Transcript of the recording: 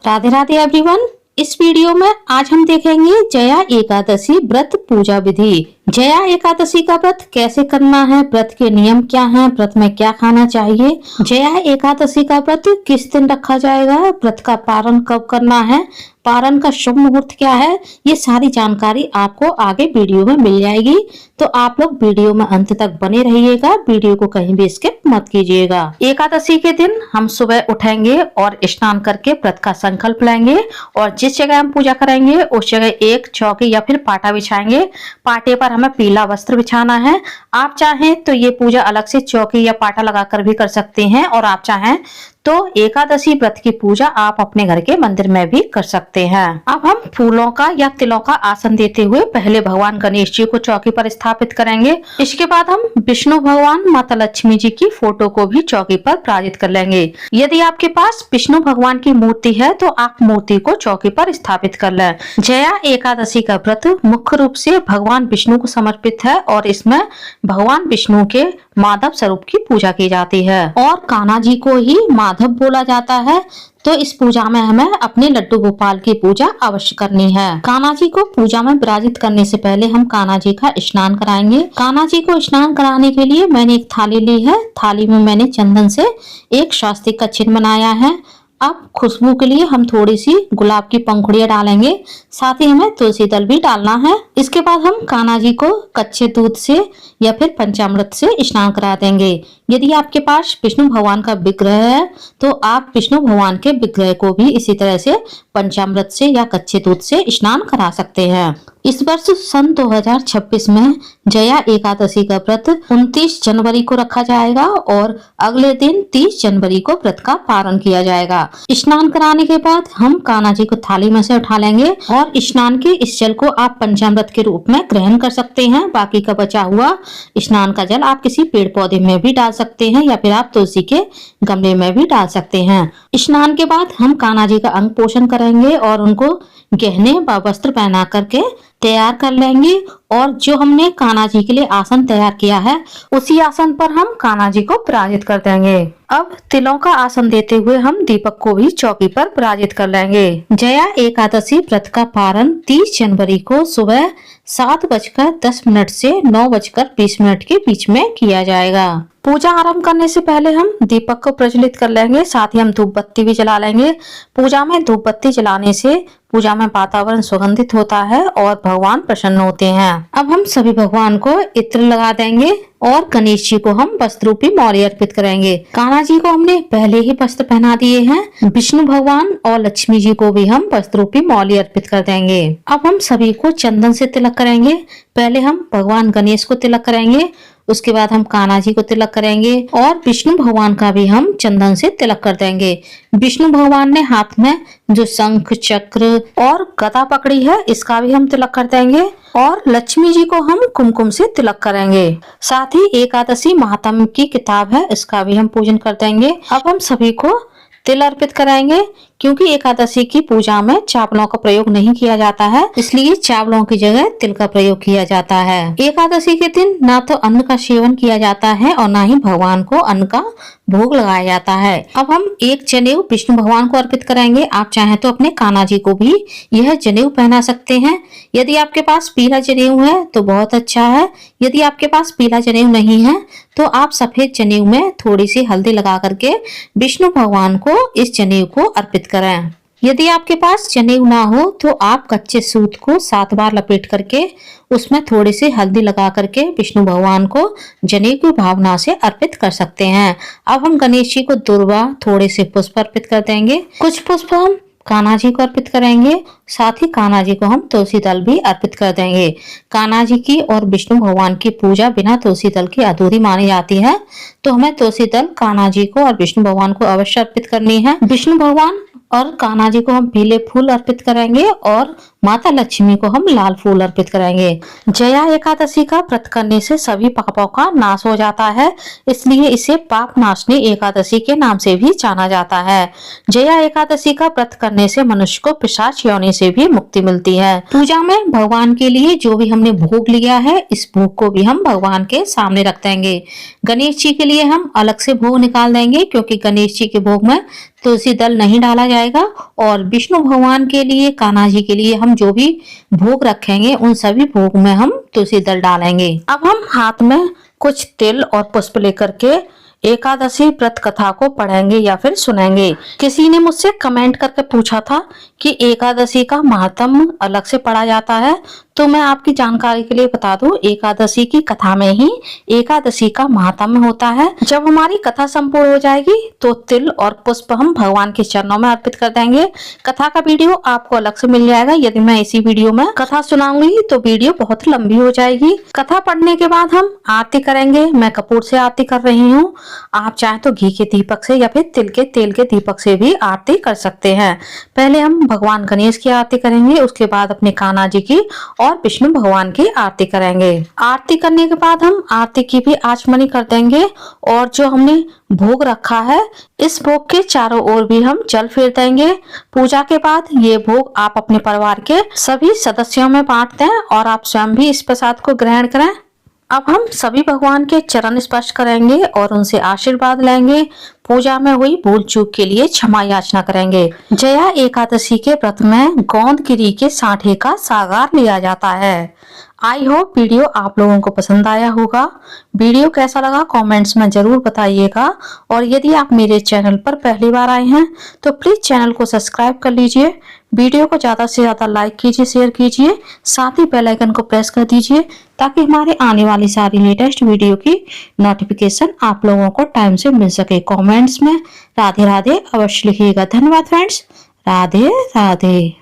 Radhe Radhe everyone. इस video में आज हम देखेंगे जया एकादशी व्रत पूजा विधि। जया एकादशी का व्रत कैसे करना है, व्रत के नियम क्या हैं, व्रत में क्या खाना चाहिए, जया एकादशी का व्रत किस दिन रखा जाएगा, व्रत का पारण कब करना है, पारण का शुभ मुहूर्त क्या है, ये सारी जानकारी आपको आगे वीडियो में मिल जाएगी। तो आप लोग वीडियो में अंत तक बने रहिएगा, वीडियो को कहीं भी स्किप मत कीजिएगा। एकादशी के दिन हम सुबह उठेंगे और स्नान करके व्रत का संकल्प लेंगे और जिस जगह हम पूजा करेंगे उस जगह एक चौकी या फिर पाटा बिछाएंगे। पाटे पर हमें पीला वस्त्र बिछाना है। आप चाहें तो ये पूजा अलग से चौकी या पाटा लगाकर भी कर सकते हैं और आप चाहें तो एकादशी व्रत की पूजा आप अपने घर के मंदिर में भी कर सकते हैं। अब हम फूलों का या तिलों का आसन देते हुए पहले भगवान गणेश जी को चौकी पर स्थापित करेंगे। इसके बाद हम विष्णु भगवान, माता लक्ष्मी जी की फोटो को भी चौकी पर प्राजित कर लेंगे। यदि आपके पास विष्णु भगवान की मूर्ति है तो आप मूर्ति को चौकी पर स्थापित कर लें। जया एकादशी का व्रत मुख्य रूप से भगवान विष्णु को समर्पित है और इसमें भगवान विष्णु के माधव स्वरूप की पूजा की जाती है और कान्हा जी को ही माधव बोला जाता है। तो इस पूजा में हमें अपने लड्डू गोपाल की पूजा अवश्य करनी है। कान्हा जी को पूजा में विराजित करने से पहले हम कान्हा जी का स्नान कराएंगे। कान्हा जी को स्नान कराने के लिए मैंने एक थाली ली है। थाली में मैंने चंदन से एक स्वास्तिक का चिन्ह बनाया है। अब खुशबू के लिए हम थोड़ी सी गुलाब की पंखुड़ियां डालेंगे, साथ ही हमें तुलसी दल भी डालना है। इसके बाद हम कान्हा जी को कच्चे दूध से या फिर पंचामृत से स्नान करा देंगे। यदि आपके पास विष्णु भगवान का विग्रह है तो आप विष्णु भगवान के विग्रह को भी इसी तरह से पंचामृत से या कच्चे दूध से स्नान करा सकते हैं। इस वर्ष सन 2026 में जया एकादशी का व्रत 29 जनवरी को रखा जाएगा और अगले दिन 30 जनवरी को व्रत का पारण किया जाएगा। स्नान कराने के बाद हम कान्हा जी को थाली में से उठा लेंगे और स्नान के इस जल को आप पंचामृत के रूप में ग्रहण कर सकते हैं। बाकी का बचा हुआ स्नान का जल आप किसी पेड़ पौधे में भी डाल सकते हैं या फिर आप तुलसी के गमले में भी डाल सकते हैं। स्नान के बाद हम कान्हा जी का अंग पोषण करेंगे और उनको गहने व वस्त्र पहना करके तैयार कर लेंगे और जो हमने कान्हा जी के लिए आसन तैयार किया है उसी आसन पर हम कान्हा जी को विराजित कर देंगे। अब तिलों का आसन देते हुए हम दीपक को भी चौकी पर विराजित कर लेंगे। जया एकादशी व्रत का पारण 30 जनवरी को सुबह 7:10 से 9:20 के बीच में किया जाएगा। पूजा आरंभ करने से पहले हम दीपक को प्रज्वलित कर लेंगे, साथ ही हम धूप बत्ती भी जला लेंगे। पूजा में धूप बत्ती जलाने से पूजा में वातावरण सुगंधित होता है और भगवान प्रसन्न होते हैं। अब हम सभी भगवान को इत्र लगा देंगे और गणेश जी को हम वस्त्र रूपी मौर्य अर्पित करेंगे। कान्हा जी को हमने पहले ही वस्त्र पहना दिए हैं। विष्णु भगवान और लक्ष्मी जी को भी हम वस्त्र रूपी मौर्य अर्पित कर देंगे। अब हम सभी को चंदन से तिलक करेंगे। पहले हम भगवान गणेश को तिलक करेंगे, उसके बाद हम कान्हा जी को तिलक करेंगे और विष्णु भगवान का भी हम चंदन से तिलक कर देंगे। विष्णु भगवान ने हाथ में जो शंख, चक्र और गदा पकड़ी है इसका भी हम तिलक कर देंगे और लक्ष्मी जी को हम कुमकुम से तिलक करेंगे। साथ ही एकादशी महात्म्य की किताब है, इसका भी हम पूजन कर देंगे। अब हम सभी को तिल अर्पित कराएंगे क्योंकि एकादशी की पूजा में चावलों का प्रयोग नहीं किया जाता है, इसलिए चावलों की जगह तिल का प्रयोग किया जाता है। एकादशी के दिन ना तो अन्न का सेवन किया जाता है और ना ही भगवान को अन्न का भोग लगाया जाता है। अब हम एक जनेऊ विष्णु भगवान को अर्पित कराएंगे। आप चाहें तो अपने कान्हा जी को भी यह जनेऊ पहना सकते हैं। यदि आपके पास पीला जनेऊ है तो बहुत अच्छा है। यदि आपके पास पीला जनेऊ नहीं है तो आप सफेद जनेऊ में थोड़ी सी हल्दी लगा करके विष्णु भगवान को इस जनेऊ को अर्पित करें। यदि आपके पास जनेऊ ना हो तो आप कच्चे सूत को 7 बार लपेट करके उसमें थोड़ी सी हल्दी लगा करके विष्णु भगवान को जनेऊ की भावना से अर्पित कर सकते हैं। अब हम गणेश जी को दुर्वा, थोड़े से पुष्प अर्पित कर देंगे। कुछ पुष्प हम कान्हा जी को अर्पित करेंगे, साथ ही कान्हा जी को हम तुलसी दल भी अर्पित कर देंगे। कान्हा जी की और विष्णु भगवान की पूजा बिना तुलसी दल की अधूरी मानी जाती है, तो हमें तुलसी दल कान्हा जी को और विष्णु भगवान को अवश्य अर्पित करनी है। विष्णु भगवान और कान्हा जी को हम पीले फूल अर्पित करेंगे और माता लक्ष्मी को हम लाल फूल अर्पित करेंगे। जया एकादशी का व्रत करने से सभी पापों का नाश हो जाता है, इसलिए इसे पाप नाशनी एकादशी के नाम से भी जाना जाता है। जया एकादशी का व्रत करने से मनुष्य को पिशाच योनि से भी मुक्ति मिलती है। पूजा में भगवान के लिए जो भी हमने भोग लिया है, इस भोग को भी हम भगवान के सामने रख देंगे। गणेश जी के लिए हम अलग से भोग निकाल देंगे, क्योंकि गणेश जी के भोग में तुलसी दल नहीं डाला जाएगा। और विष्णु भगवान के लिए, कान्हा जी के लिए हम जो भी भोग रखेंगे, उन सभी भोग में हम तुलसी दल डालेंगे। अब हम हाथ में कुछ तिल और पुष्प लेकर के एकादशी व्रत कथा को पढ़ेंगे या फिर सुनेंगे। किसी ने मुझसे कमेंट करके पूछा था कि एकादशी का महात्म्य अलग से पढ़ा जाता है, तो मैं आपकी जानकारी के लिए बता दूं, एकादशी की कथा में ही एकादशी का महात्म्य होता है। जब हमारी कथा संपूर्ण हो जाएगी तो तिल और पुष्प हम भगवान के चरणों में अर्पित कर देंगे। कथा का वीडियो आपको अलग से मिल जाएगा। यदि मैं इसी वीडियो में कथा सुनाऊंगी तो वीडियो बहुत लंबी हो जाएगी। कथा पढ़ने के बाद हम आरती करेंगे। मैं कपूर से आरती कर रही हूँ, आप चाहे तो घी के दीपक से या फिर तिल के तेल के दीपक से भी आरती कर सकते हैं। पहले हम भगवान गणेश की आरती करेंगे, उसके बाद अपने कान्हा जी की और विष्णु भगवान की आरती करेंगे। आरती करने के बाद हम आरती की भी आचमनी कर देंगे और जो हमने भोग रखा है, इस भोग के चारों ओर भी हम जल फेर देंगे। पूजा के बाद ये भोग आप अपने परिवार के सभी सदस्यों में बांट दें और आप स्वयं भी इस प्रसाद को ग्रहण करें। अब हम सभी भगवान के चरण स्पर्श करेंगे और उनसे आशीर्वाद लेंगे। पूजा में हुई भूल चूक के लिए क्षमा याचना करेंगे। जया एकादशी के व्रत में गोंदगिरी के सांठे का सागार लिया जाता है। आई होप वीडियो आप लोगों को पसंद आया होगा। वीडियो कैसा लगा कमेंट्स में जरूर बताइएगा। और यदि आप मेरे चैनल पर पहली बार आए हैं तो प्लीज चैनल को सब्सक्राइब कर लीजिए। वीडियो को ज्यादा से ज्यादा लाइक कीजिए, शेयर कीजिए, साथ ही बेल आइकन को प्रेस कर दीजिए ताकि हमारे आने वाली सारी लेटेस्ट वीडियो की नोटिफिकेशन आप लोगों को टाइम से मिल सके। कमेंट्स में राधे राधे अवश्य लिखिएगा। धन्यवाद फ्रेंड्स। राधे राधे।